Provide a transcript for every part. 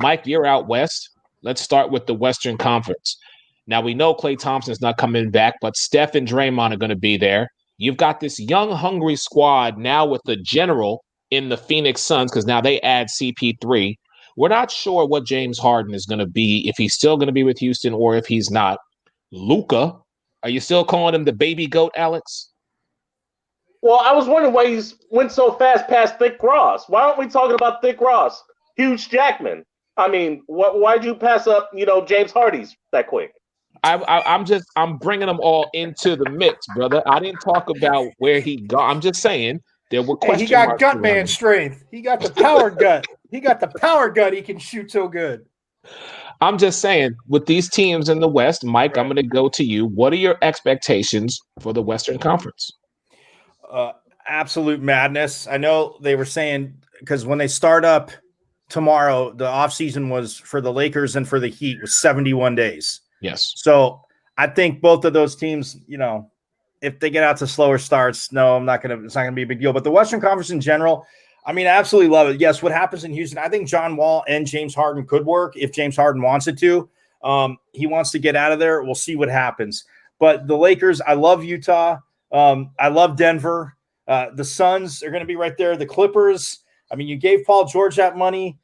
Mike, you're out west. Let's start with the Western Conference. Now, we know Klay Thompson's not coming back, but Steph and Draymond are going to be there. You've got this young, hungry squad now with the general in the Phoenix Suns because now they add CP3. We're not sure what James Harden is going to be, if he's still going to be with Houston or if he's not. Luka, are you still calling him the baby goat, Alex? Well, I was wondering why he went so fast past Thick Ross. Why aren't we talking about Thick Ross? Huge Jackman. I mean, why'd you pass up, James Hardy's that quick? I'm bringing them all into the mix, brother. I didn't talk about where he got. I'm just saying there were questions. He got gut man strength. He got the power gut. He got the power gut. He can shoot so good. I'm just saying, with these teams in the West, Mike, right. I'm going to go to you. What are your expectations for the Western Conference? Absolute madness. I know they were saying, because when they start up tomorrow, the offseason was for the Lakers and for the Heat was 71 days. Yes. So I think both of those teams, if they get out to slower starts, no, it's not going to be a big deal. But the Western Conference in general, I mean, I absolutely love it. Yes, what happens in Houston, I think John Wall and James Harden could work if James Harden wants it to. He wants to get out of there. We'll see what happens. But the Lakers, I love Utah. I love Denver. The Suns are going to be right there. The Clippers, I mean, you gave Paul George that money.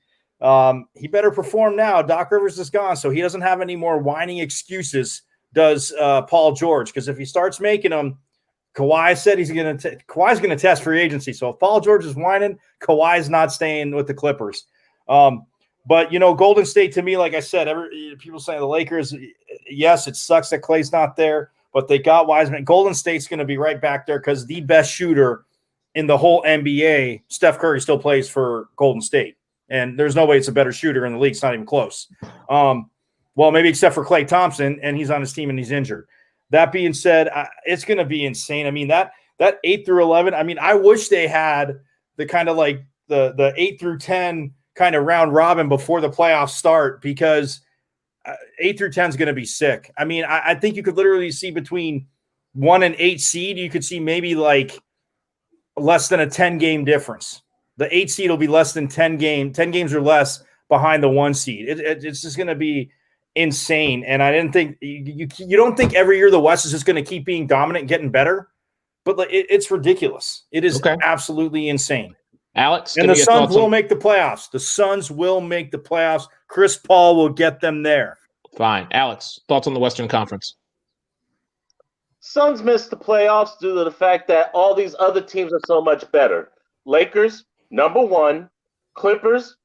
He better perform now. Doc Rivers is gone, so he doesn't have any more whining excuses, does Paul George. Because if he starts making them, Kawhi said Kawhi's going to test free agency. So if Paul George is whining, Kawhi's not staying with the Clippers. But, Golden State, to me, like I said, people saying the Lakers, yes, it sucks that Klay's not there, but they got Wiseman. Golden State's going to be right back there because the best shooter in the whole NBA, Steph Curry, still plays for Golden State. And there's no way it's a better shooter in the league. It's not even close. Well, maybe except for Klay Thompson, and he's on his team and he's injured. That being said, it's going to be insane. I mean, that 8 through 11, I mean, I wish they had the kind of like the 8 through 10 kind of round robin before the playoffs start, because 8 through 10 is going to be sick. I mean, I think you could literally see between 1 and 8 seed, you could see maybe like less than a 10-game difference. The 8 seed will be less than 10 games or less behind the 1 seed. It's just going to be insane. And I didn't think you don't think every year the West is just going to keep being dominant and getting better, but it's ridiculous. It is absolutely insane. Alex, and the Suns will make the playoffs. The Suns will make the playoffs. Chris Paul will get them there. Fine. Alex, thoughts on the Western Conference? Suns missed the playoffs due to the fact that all these other teams are so much better. Lakers, number 1, Clippers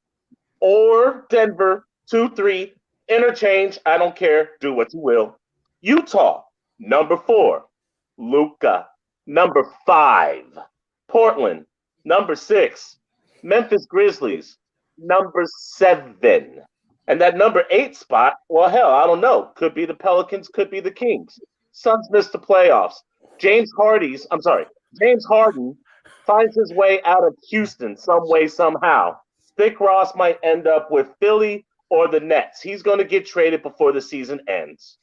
or Denver, 2, 3, interchange. I don't care. Do what you will. Utah, number 4, Luka, number 5, Portland, number 6, Memphis Grizzlies, number 7. And that number 8 spot, well, hell, I don't know. Could be the Pelicans, could be the Kings. Suns missed the playoffs. James Harden finds his way out of Houston some way, somehow. Thick Ross might end up with Philly or the Nets. He's going to get traded before the season ends.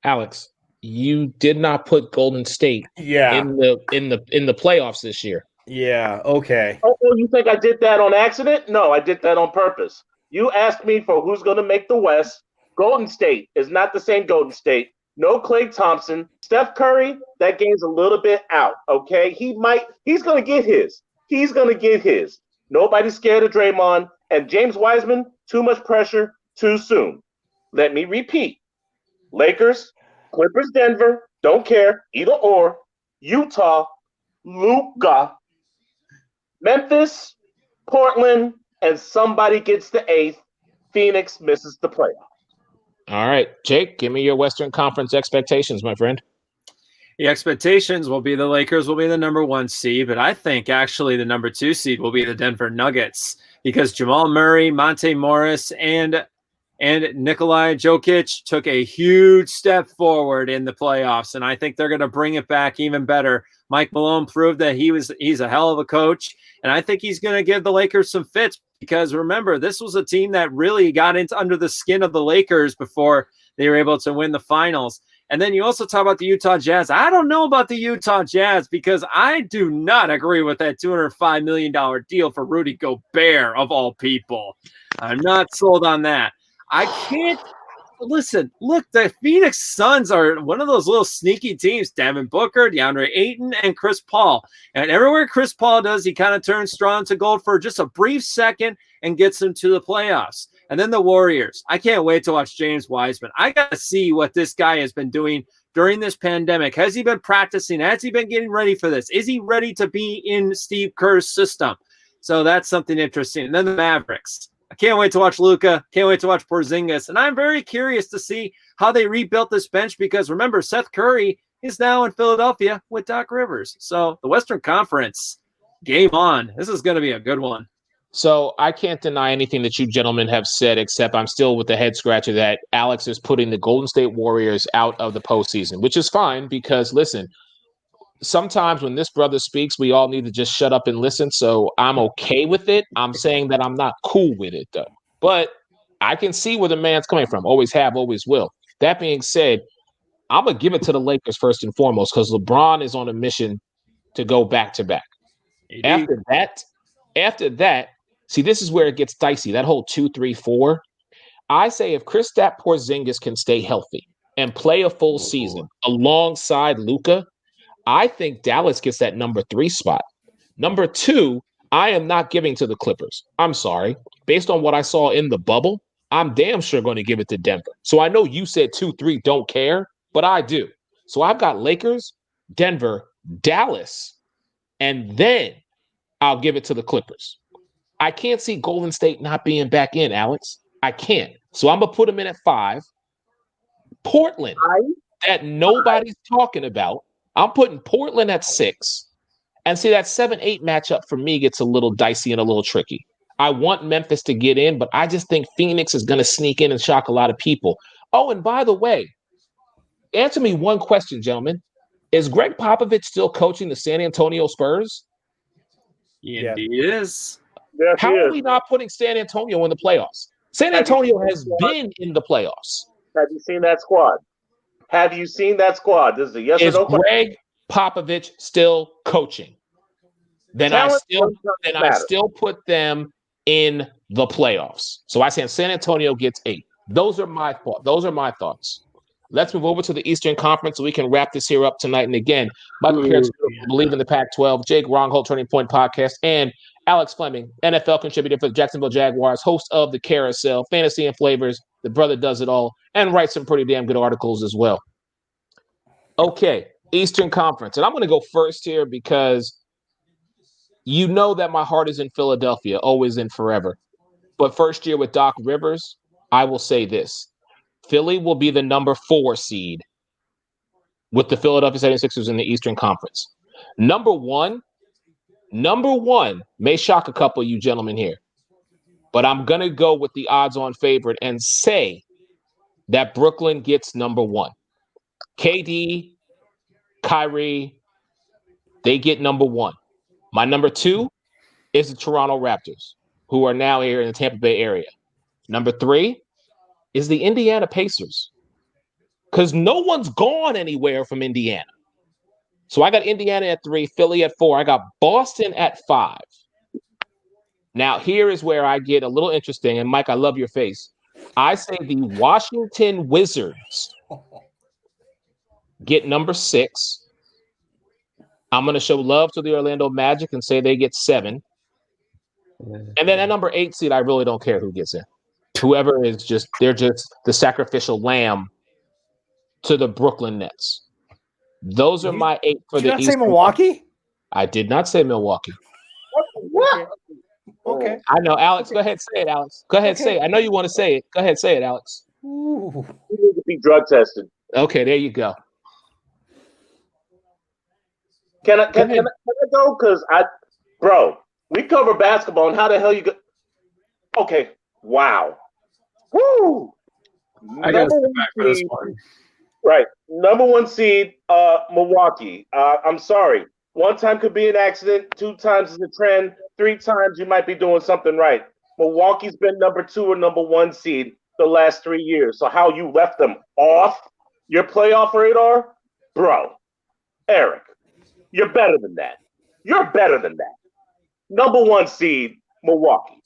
Alex, you did not put Golden State in the playoffs this year. Yeah, okay. Oh, you think I did that on accident? No, I did that on purpose. You asked me for who's going to make the West. Golden State is not the same Golden State. No Klay Thompson. Steph Curry, that game's a little bit out, okay? He's going to get his. He's going to get his. Nobody's scared of Draymond. And James Wiseman, too much pressure, too soon. Let me repeat. Lakers, Clippers, Denver, don't care, either or. Utah, Luka, Memphis, Portland, and somebody gets the 8th. Phoenix misses the playoff. All right, Jake, give me your Western Conference expectations, my friend. The expectations will be the Lakers will be the number 1 seed, but I think actually the number 2 seed will be the Denver Nuggets, because Jamal Murray, Monte Morris, and Nikolai Jokic took a huge step forward in the playoffs, and I think they're going to bring it back even better. Mike Malone proved that he's a hell of a coach, and I think he's going to give the Lakers some fits, because remember, this was a team that really got under the skin of the Lakers before they were able to win the finals. And then you also talk about the Utah Jazz. I don't know about the Utah Jazz, because I do not agree with that $205 million deal for Rudy Gobert, of all people. I'm not sold on that. I can't listen. Look, the Phoenix Suns are one of those little sneaky teams. Devin Booker, DeAndre Ayton, and Chris Paul. And everywhere Chris Paul does, he kind of turns strong to gold for just a brief second and gets them to the playoffs. And then the Warriors. I can't wait to watch James Wiseman. I got to see what this guy has been doing during this pandemic. Has he been practicing? Has he been getting ready for this? Is he ready to be in Steve Kerr's system? So that's something interesting. And then the Mavericks. I can't wait to watch Luka. Can't wait to watch Porzingis. And I'm very curious to see how they rebuilt this bench because remember, Seth Curry is now in Philadelphia with Doc Rivers. So the Western Conference, game on. This is going to be a good one. So I can't deny anything that you gentlemen have said, except I'm still with the head scratcher that Alex is putting the Golden State Warriors out of the postseason, which is fine because, listen, sometimes when this brother speaks, we all need to just shut up and listen. So I'm okay with it. I'm saying that I'm not cool with it, though. But I can see where the man's coming from. Always have, always will. That being said, I'm going to give it to the Lakers first and foremost because LeBron is on a mission to go back-to-back. After that, see, this is where it gets dicey. That whole 2, 3, 4. I say if Kristaps Porzingis can stay healthy and play a full season alongside Luka, I think Dallas gets that number 3 spot. Number 2, I am not giving to the Clippers. I'm sorry. Based on what I saw in the bubble, I'm damn sure going to give it to Denver. So I know you said 2, 3 don't care, but I do. So I've got Lakers, Denver, Dallas, and then I'll give it to the Clippers. I can't see Golden State not being back in, Alex. I can't. So I'm going to put them in at 5. Portland, that nobody's talking about. I'm putting Portland at 6. And see, that 7-8 matchup for me gets a little dicey and a little tricky. I want Memphis to get in, but I just think Phoenix is going to sneak in and shock a lot of people. Oh, and by the way, answer me one question, gentlemen. Is Greg Popovich still coaching the San Antonio Spurs? Yeah, he is. Yes, How he are is. we not putting San Antonio in the playoffs? San Antonio has been in the playoffs. Have you seen that squad? Have you seen that squad? This is a yes Is or no question. Greg Popovich still coaching? Then I still put them in the playoffs. So I say San Antonio gets 8. Those are my thoughts. Let's move over to the Eastern Conference so we can wrap this here up tonight. And again, Michael Carrick, Believe in the Pac-12, Jake Rongholt, Turning Point Podcast, and Alex Fleming, NFL contributor for the Jacksonville Jaguars, host of the Carousel, Fantasy and Flavors. The brother does it all and writes some pretty damn good articles as well. Okay, Eastern Conference. And I'm going to go first here because you know that my heart is in Philadelphia, always and forever. But first year with Doc Rivers, I will say this. Philly will be the number 4 seed with the Philadelphia 76ers in the Eastern Conference. Number one may shock a couple of you gentlemen here, but I'm going to go with the odds-on favorite and say that Brooklyn gets number 1. KD, Kyrie, they get number 1. My number 2 is the Toronto Raptors, who are now here in the Tampa Bay area. Number 3 is the Indiana Pacers, because no one's gone anywhere from Indiana. So I got Indiana at 3, Philly at 4. I got Boston at 5. Now, here is where I get a little interesting. And, Mike, I love your face. I say the Washington Wizards get number 6. I'm going to show love to the Orlando Magic and say they get 7. And then at number 8 seed, I really don't care who gets in. Whoever is they're just the sacrificial lamb to the Brooklyn Nets. Those are my 8 for the East. Did you not say Milwaukee? I did not say Milwaukee. What? Okay. I know, Alex. Go ahead, say it, Alex. Go ahead, say it. I know you want to say it. Go ahead, say it, Alex. Ooh. You need to be drug tested. Okay, there you go. Can I go? Because bro, we cover basketball, and how the hell you go? Okay, wow. Woo! I got to step back for this one. Right. Number 1 seed, Milwaukee. I'm sorry. 1 time could be an accident. 2 times is a trend. 3 times you might be doing something right. Milwaukee's been number 2 or number 1 seed the last 3 years. So how you left them off your playoff radar? Bro, Eric, you're better than that. You're better than that. Number 1 seed, Milwaukee.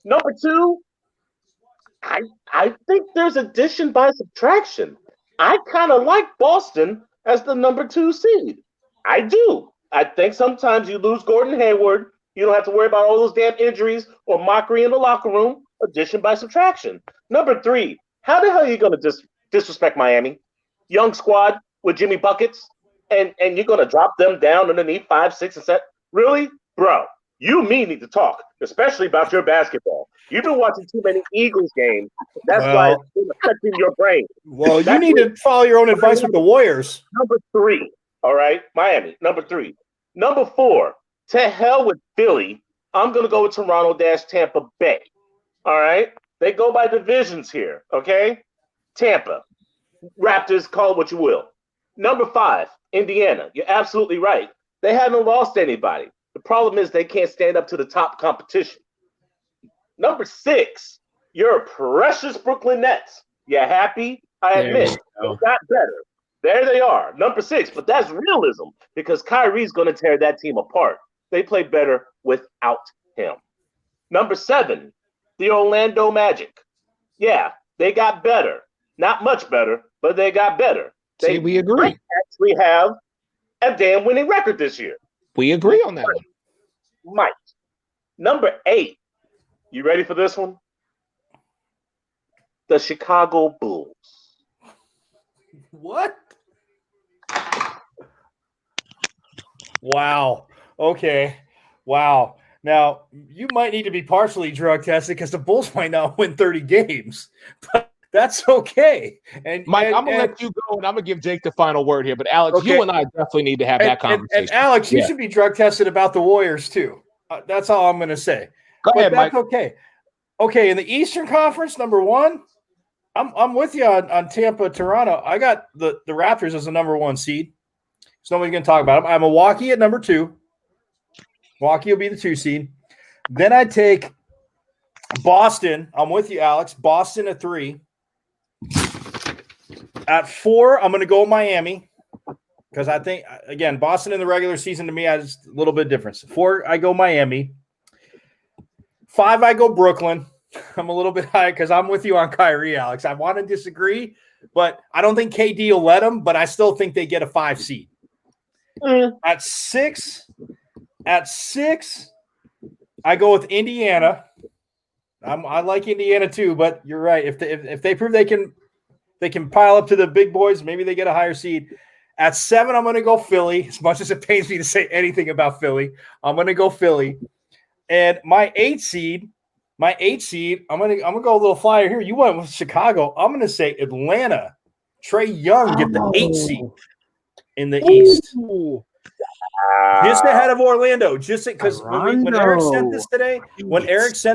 Number 2, I think there's addition by subtraction. I kind of like Boston as the number 2 seed. I do. I think sometimes you lose Gordon Hayward. You don't have to worry about all those damn injuries or mockery in the locker room. Addition by subtraction. Number 3, how the hell are you going to disrespect Miami? Young squad with Jimmy Buckets, and you're going to drop them down underneath 5, 6, and 7? Really? Bro, you and me need to talk, especially about your basketball. You've been watching too many Eagles games. That's why it's been affecting your brain. Well, you need to follow your own advice with the Warriors. Number 3, all right? Miami, number 3. Number 4, to hell with Philly. I'm going to go with Toronto-Tampa Bay, all right? They go by divisions here, okay? Tampa. Raptors, call it what you will. Number 5, Indiana. You're absolutely right. They haven't lost anybody. The problem is they can't stand up to the top competition. Number 6, your precious Brooklyn Nets. You happy? I admit. They got better. There they are, number 6. But that's realism because Kyrie's going to tear that team apart. They play better without him. Number 7, the Orlando Magic. Yeah, they got better. Not much better, but they got better. We agree. Actually have a damn winning record this year. We agree on that one. Might. Number 8. You ready for this one? The Chicago Bulls. What? Wow. Okay. Wow. Now, you might need to be partially drug tested because the Bulls might not win 30 games, but that's okay. And Mike, I'm going to let you go, and I'm going to give Jake the final word here. But, Alex, you and I definitely need to have that conversation. And Alex, you should be drug tested about the Warriors, too. That's all I'm going to say. Go ahead, Mike. That's okay. Okay, in the Eastern Conference, number 1, I'm with you on Tampa, Toronto. I got the Raptors as the number 1 seed. So nobody's going to talk about them. I have Milwaukee at number 2. Milwaukee will be the 2 seed. Then I take Boston. I'm with you, Alex. Boston at 3. At 4, I'm going to go Miami because I think, again, Boston in the regular season to me has a little bit of difference. 4, I go Miami. 5, I go Brooklyn. I'm a little bit high because I'm with you on Kyrie, Alex. I want to disagree, but I don't think KD will let them, but I still think they get a 5 seed. At 6, I go with Indiana. I like Indiana too, but you're right. If they prove they can pile up to the big boys, maybe they get a higher seed. At 7, I'm going to go Philly. As much as it pains me to say anything about Philly, I'm going to go Philly. And my 8 seed, I'm gonna go a little flyer here. You went with Chicago. I'm gonna say Atlanta. Trae Young get the 8 seed in the East. Just ahead of Orlando. Just because when Eric sent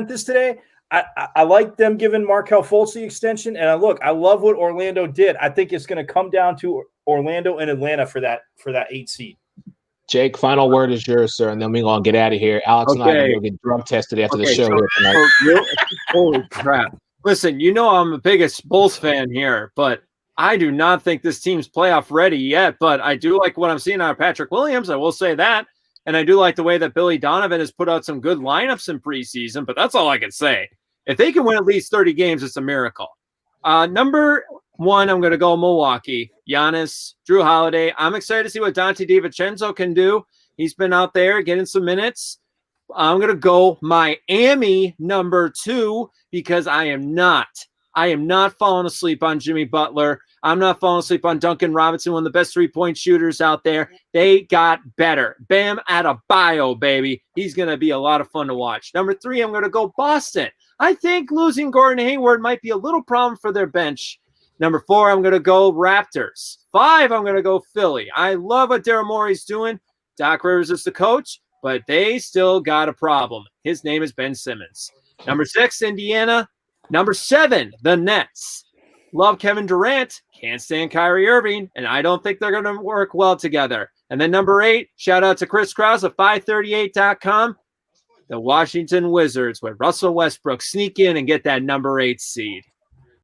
this today, I like them giving Markelle Fultz the extension. And I love what Orlando did. I think it's going to come down to Orlando and Atlanta for that 8 seed. Jake, final word is yours, sir, and then we're going to get out of here. Alex and I are going to get drug tested after the show here tonight. Holy crap. Listen, I'm the biggest Bulls fan here, but I do not think this team's playoff ready yet, but I do like what I'm seeing out of Patrick Williams. I will say that. And I do like the way that Billy Donovan has put out some good lineups in preseason, but that's all I can say. If they can win at least 30 games, it's a miracle. Number 1, I'm going to go Milwaukee. Giannis, Drew Holiday. I'm excited to see what Dante DiVincenzo can do. He's been out there getting some minutes. I'm going to go Miami number 2 because I am not falling asleep on Jimmy Butler. I'm not falling asleep on Duncan Robinson, one of the best three-point shooters out there. They got better. Bam Adebayo, baby. He's going to be a lot of fun to watch. Number 3, I'm going to go Boston. I think losing Gordon Hayward might be a little problem for their bench. Number 4, I'm going to go Raptors. 5, I'm going to go Philly. I love what Daryl Morey's doing. Doc Rivers is the coach, but they still got a problem. His name is Ben Simmons. Number 6, Indiana. Number 7, the Nets. Love Kevin Durant. Can't stand Kyrie Irving, and I don't think they're going to work well together. And then number 8, shout out to Chris Krause of 538.com. The Washington Wizards with Russell Westbrook sneak in and get that number 8 seed.